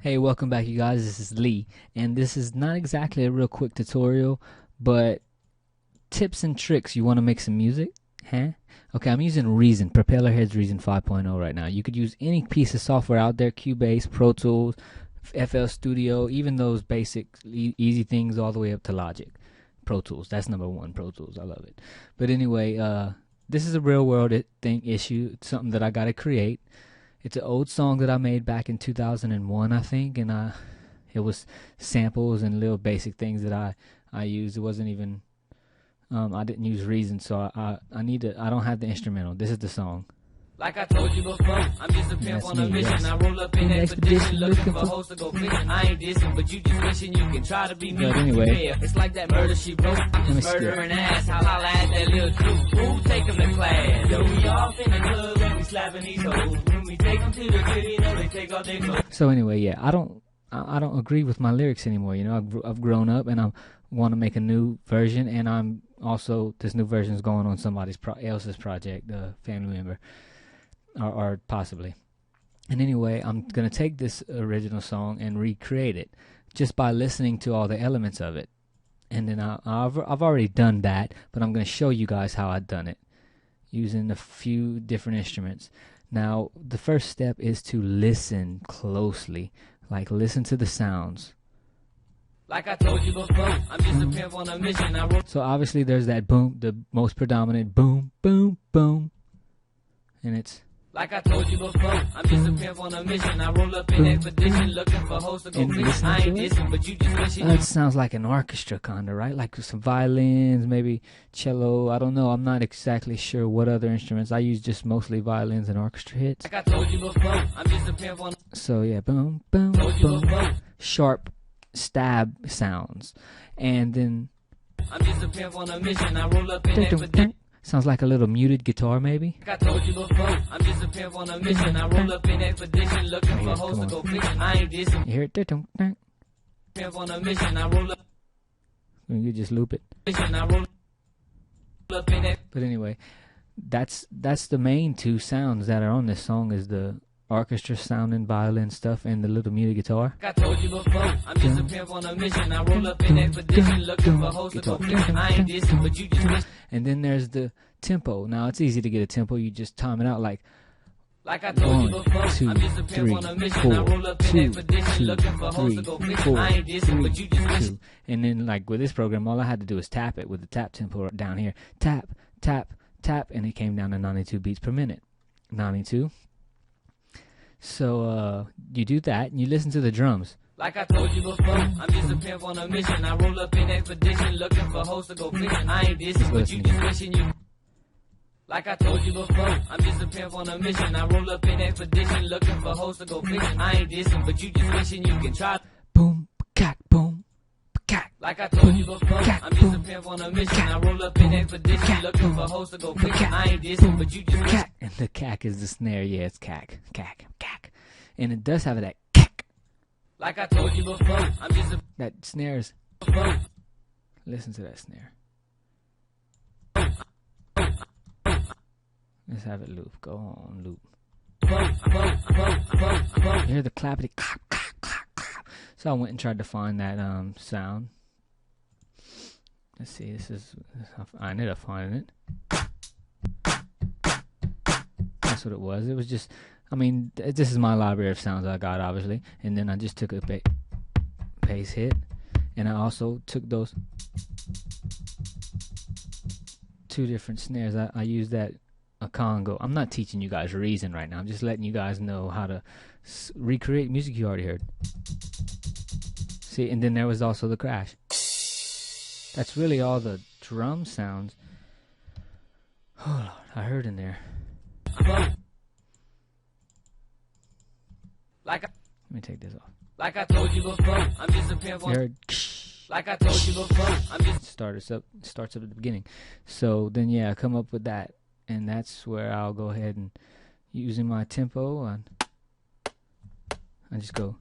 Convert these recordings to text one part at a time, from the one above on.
Hey, welcome back, you guys. This is Lee, and this is not exactly a real quick tutorial, but tips and tricks. You want to make some music? Huh? Okay, I'm using Reason, Propellerhead Reason 5.0 right now. You could use any piece of software out there: Cubase, Pro Tools, FL Studio, even those basic, easy things, all the way up to Logic. Pro Tools, that's number one. Pro Tools, I love it. But anyway, this is a real world issue. It's something that I got to create. It's an old song that I made back in 2001, I think, and it was samples and little basic things that I used. It wasn't even I didn't use Reason, so I don't have the instrumental. This is the song. Like I told you before, I'm just a pimp on a mission. Yes. I roll up in expedition looking for hoes to go fishing. I ain't dissing, but you just wishing you can try to be me. But anyway, it's like that murder she wrote. I'm just murdering ass. Holla at that little truth. Ooh, take him to class. Yo, we off in the club and we slapping these hoes. When we take them to the crib, you know they take off their clothes. So anyway, yeah, I don't agree with my lyrics anymore. You know, I've grown up and I want to make a new version, and I'm also, this new version is going on somebody else's project, a family member. Or possibly. And anyway, I'm going to take this original song and recreate it just by listening to all the elements of it. And then I've already done that, but I'm going to show you guys how I've done it using a few different instruments. Now, the first step is to listen closely. Like, listen to the sounds. Like I told you before, I'm just a pimp on a mission. So obviously there's that boom, the most predominant boom, boom, boom. And it's... Like I told you before, I'm just a pimp on a mission. I roll up in expedition looking for hoes to go fishing. I ain't dissing, but you just wishing it sounds like an orchestra kinda, right? Like some violins, maybe cello, I don't know. I'm not exactly sure what other instruments. I use just mostly violins and orchestra hits. Like I told you before, I'm just a pimp on. So yeah, boom, boom, boom. Sharp stab sounds. And then I'm just a pimp on a mission. I roll up in expedition. Sounds like a little muted guitar, maybe. Like I told you before, I'm just a pimp on a mission. I roll up in expedition looking for hoes to go fishing. I ain't dissing. You hear it? Pimp on a mission. I roll up. You just loop it. I roll up in it. But anyway, that's the main two sounds that are on this song, is the orchestra sounding violin stuff and the little muted guitar. Like I told you before, I'm just a pimp on a mission. I roll up in expedition looking for hoes to go fishing. I ain't dissing, but you just wish. And then there's the tempo. Now it's easy to get a tempo. You just time it out like I told you before, 1, 2, I'm just a pimp 3, on a mission. 4, I roll up in 2, expedition 2, looking for hoes 3, to go fishing. 4, I ain't dissing, but you just wish. 2. And then like with this program, all I had to do was tap it with the tap tempo down here. Tap, tap, tap, and it came down to 92 beats per minute. 92. So you do that and you listen to the drums. Like I told you before, I'm just a pimp on a mission. I roll up in expedition looking for hoes to go fishing. I ain't dissing, but you just wishing you. Like I told you before, I'm just a pimp on a mission. I roll up in expedition looking for hoes to go fishing. I ain't dissing, but you just wishing you can try. Boom, cack, boom, cack. Like I told you before, I'm just a pimp on a mission. I roll up in expedition looking for hoes to go fishing. I ain't dissing, but you just cack. And the cack is the snare. Yeah, it's cack, cack, cack. And it does have that cack. Like I told you before, I'm just a. That snare is. Listen to that snare. Let's have it loop. Go on, loop. You hear the clappity clap, clap, clap, clap. So I went and tried to find that sound. Let's see. I ended up finding it. That's what it was. It was just. I mean, this is my library of sounds I got, obviously, and then I just took a bass hit, and I also took those two different snares. I used that a Congo. I'm not teaching you guys Reason right now. I'm just letting you guys know how to recreate music you already heard. See, and then there was also the crash. That's really all the drum sounds. Oh Lord, I heard in there. Let me take this off. Like I told you before, I'm just a pimp on. Like I told you before, I'm just. Starts up at the beginning. So then, yeah, I come up with that, and that's where I'll go ahead and using my tempo, and I just go.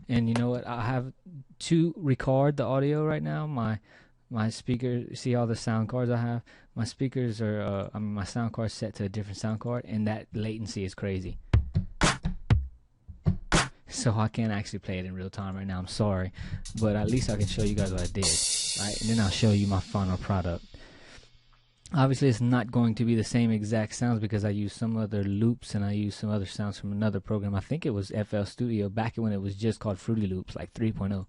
And you know what? I have to record the audio right now. My speaker, see all the sound cards I have? My speakers are, my sound card's set to a different sound card, and that latency is crazy. so I can't actually play it in real time right now. I'm sorry, but at least I can show you guys what I did, right? And then I'll show you my final product. Obviously, it's not going to be the same exact sounds because I use some other loops and I use some other sounds from another program. I think it was FL Studio back when it was just called Fruity Loops, like 3.0.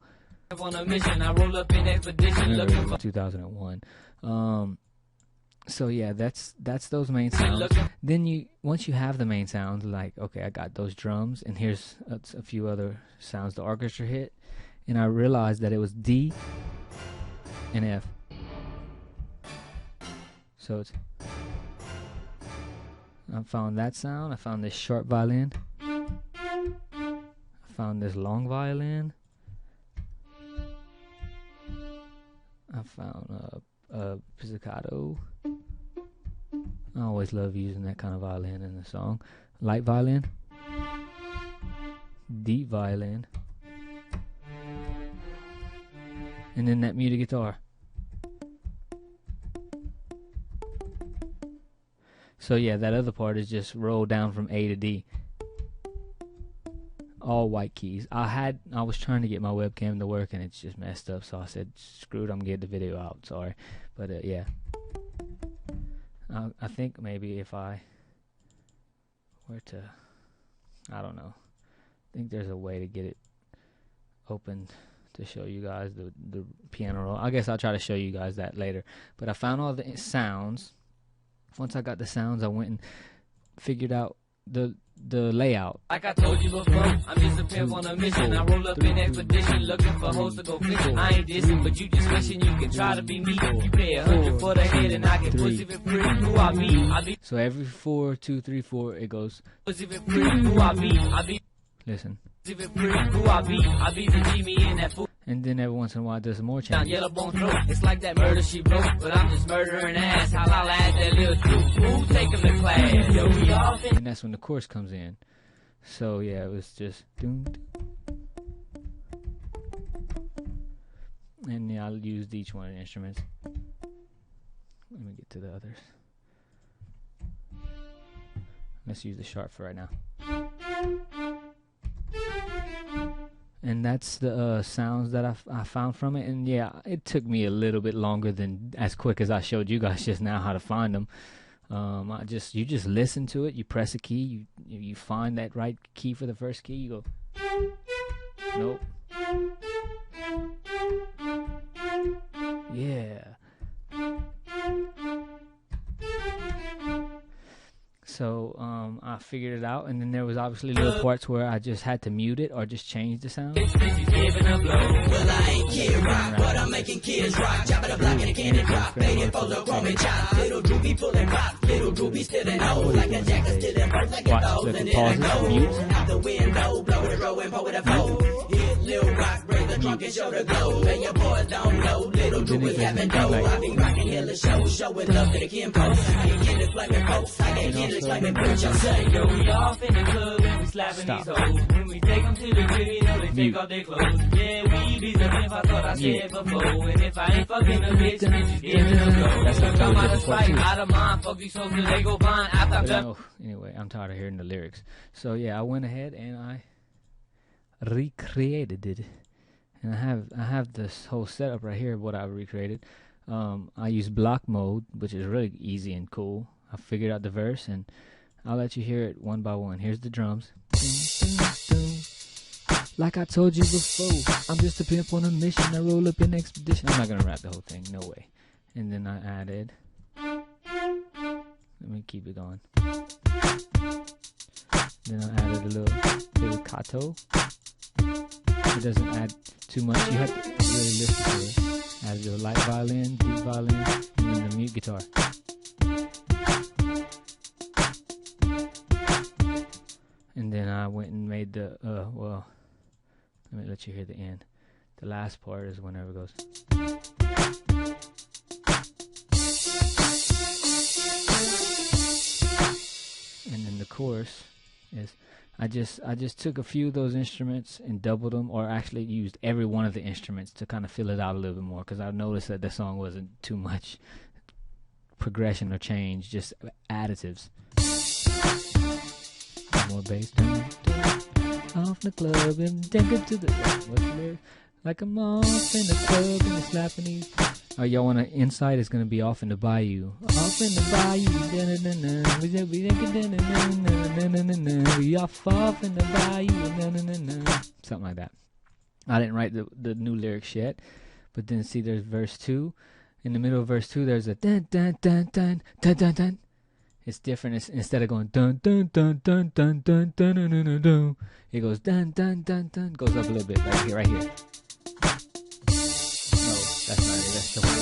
On a mission, I roll up in expedition looking for 2001. So yeah, that's those main sounds. Then once you have the main sounds, like, okay, I got those drums, and here's a few other sounds the orchestra hit, and I realized that it was D and F. So it's, I found that sound. I found this short violin. I found this long violin. I found a pizzicato. I always love using that kind of violin in the song. Light violin, deep violin, and then that muted guitar. So yeah, that other part is just rolled down from A to D. All white keys. I was trying to get my webcam to work and it's just messed up, so I said, screw it, I'm getting the video out. Sorry, but yeah. I think maybe if I were to, I don't know. I think there's a way to get it open to show you guys the piano roll. I guess I'll try to show you guys that later. But I found all the sounds. Once I got the sounds, I went and figured out the layout. Like I told you before, I'm just a pimp on a mission. I roll up in expedition looking for hoes to go fishing. I ain't dissing, but you just wishing you can try to be me. You pay 100 for the head and I get pussy for free. Who I be? So every 4, 2, 3, 4, it goes Pussy for free. Who I be? Listen. Pussy for free. Who I be the G me in that food. And then every once in a while, there's some more Down changes. yellow bone throat. It's like that murder she broke, but I'm just murdering ass. How I add that little truth. Who take him to class? Yo, we off in. And that's when the chorus comes in. So yeah, it was just doom. And yeah, I used each one of the instruments. Let me get to the others. Let's use the sharp for right now. And that's the sounds that I found from it. And yeah, it took me a little bit longer than as quick as I showed you guys just now how to find them. You just listen to it. You press a key. You find that right key for the first key. You go, nope. Yeah. So I figured it out, and then there was obviously little parts where I just had to mute it or just change the sound. Well, I ain't kid rock, but I'm making kids rock. Jobbing a block in a candy drop. Faded for the chrome and chop. Little droopy pulling rocks. Little droopy still in nose. Like a jacket still in birth like a nose. And then I go out the window, blow it, roll and pull it a fold. Hit Lil Rock, bring the drunk and show the glow. And your boys don't know. Little droopy having dough. I be rocking hella shows, showing love to the Kim post. I can get it flaming folks. I can get it flaming bitch. I say, yo, we off in the club and we slapping these hoes. When we take them to the crib, you know they take off their clothes. Yeah, we be the pimp, I thought I said before. And if I ain't fucking a bitch, then just give it a go. Come out of sight, out of mind, fuck these hoes till they go blind. After I'm done. Anyway, I'm tired of hearing the lyrics. So yeah, I went ahead and I recreated it. And I have this whole setup right here of what I recreated. I use block mode, which is really easy and cool. I figured out the verse, and I'll let you hear it one by one. Here's the drums. Like I told you before, I'm just a pimp on a mission. I roll up in expedition. I'm not gonna rap the whole thing, no way. And then I added. Let me keep it going. Then I added a little cato. It doesn't add too much. You have to really listen to it. Added a light violin, deep violin, and then the mute guitar. And then I went and made the, well, let me let you hear the end. The last part is whenever it goes. And then the chorus is, I just took a few of those instruments and doubled them, or actually used every one of the instruments to kind of fill it out a little bit more, because I noticed that the song wasn't too much progression or change, just additives. More bass. off the club and take it to the what's the lyric? Like I'm off in the club and slapping these. Oh, y'all want an insight? It's gonna be off in the bayou. Off in the bayou. We off in the bayou. Something like that. I didn't write the new lyrics yet, but then see there's verse 2. In the middle of verse 2 there's a dun dun dun dun dun dun dun. It's different. It's, instead of going dun dun dun dun dun dun dun dun dun dun dun, it goes dun dun dun dun. Goes up a little bit right here. No, that's not it. That's the one.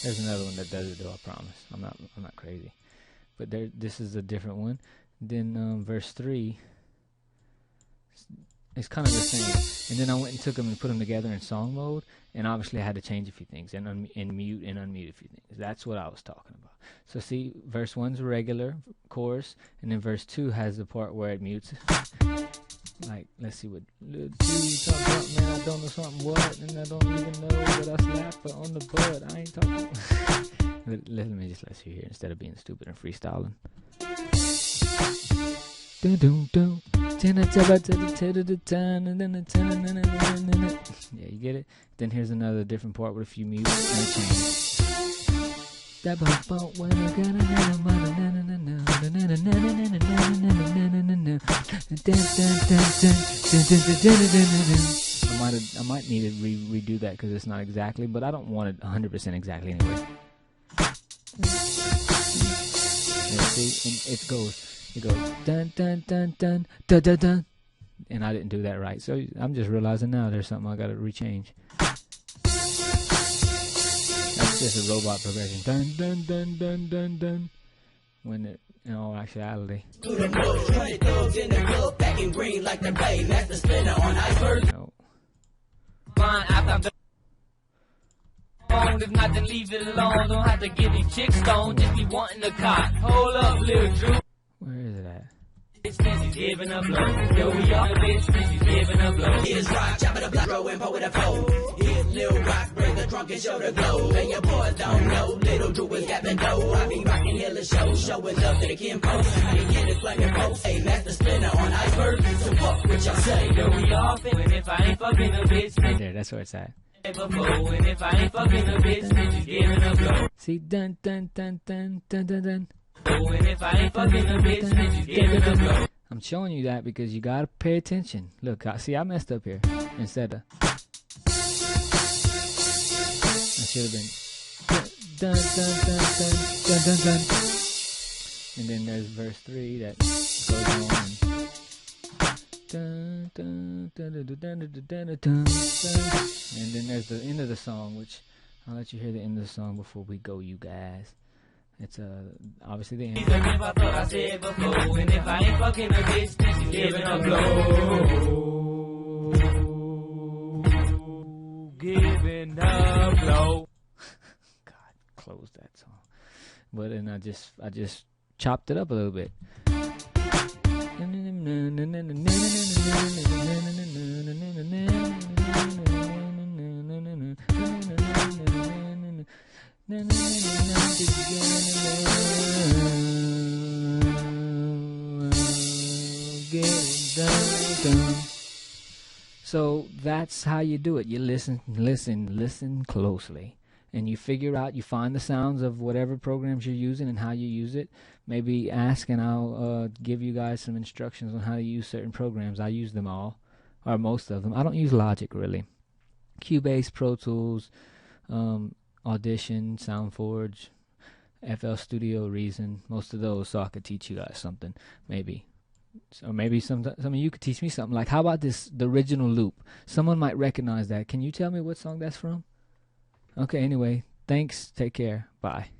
There's another one that does it though. I promise. I'm not crazy. But this is a different one. Then verse 3. It's kind of the same. And then I went and took them and put them together in song mode, and obviously I had to change a few things and mute and unmute a few things. That's what I was talking about. So see, verse 1's a regular chorus, and then verse 2 has the part where it mutes. Like, let's see what little dude talking about, man. I don't know something what, and I don't even know that I slapped her on the butt. I ain't talking. let me just let you hear instead of being stupid and freestyling. Yeah, you get it? Then here's another different part with a few mutes and a change. I might need to redo that because it's not exactly, but I don't want it 100% exactly anyway. See, and it goes dun dun dun dun dun dun dun, and I didn't do that right. So I'm just realizing now there's something I gotta rechange. That's just a robot progression. Dun dun dun dun dun dun. When it, in all actuality. No. If not, then leave it alone. Don't have to get these chicks stoned. Just be wanting the cot. Hold up, little Drew. Where is it at? Bitch, she's giving a blow. Yo, we are the bitch, she's giving a blow. Here's rock, chopping the block, throwing po with a foe. Hit Lil Rock, bring the drunk and show the glow. And your boys don't know, little Drew is gapping dough. I be rocking hella shows, showing love to the Kim post. I can get it flaming post. Hey, master spinner on iceberg. So fuck what y'all say. Yo, we all fin. If I ain't fucking a bitch, right there, that's where it's at. And if I ain't fucking a bitch, she's giving a blow. See, dun dun dun dun dun dun dun. And if I ain't fucking a bitch, she's giving a blow. I'm showing you that because you gotta pay attention. Look, see, I messed up here. Instead of, I should have been dun dun dun dun dun dun dun. And then there's verse 3 that goes on. Dun, dun, dun, dun, dun, dun, dun, dun, dun, dun. And then there's the end of the song, which I'll let you hear the end of the song before we go, you guys. It's obviously the end. I thought I said before, and if I ain't fucking a bitch, then she's giving a blow. Giving a blow. God, close that song. But then I just chopped it up a little bit. So that's how you do it. You listen closely, and you figure out, you find the sounds of whatever programs you're using and how you use it. Maybe ask and I'll give you guys some instructions on how to use certain programs. I use them all, or most of them. I don't use Logic really. Cubase, Pro Tools, Audition, SoundForge, FL Studio, Reason, most of those, so I could teach you guys something, maybe. Or maybe some of you could teach me something. Like, how about the original loop? Someone might recognize that. Can you tell me what song that's from? Okay, anyway, thanks. Take care. Bye.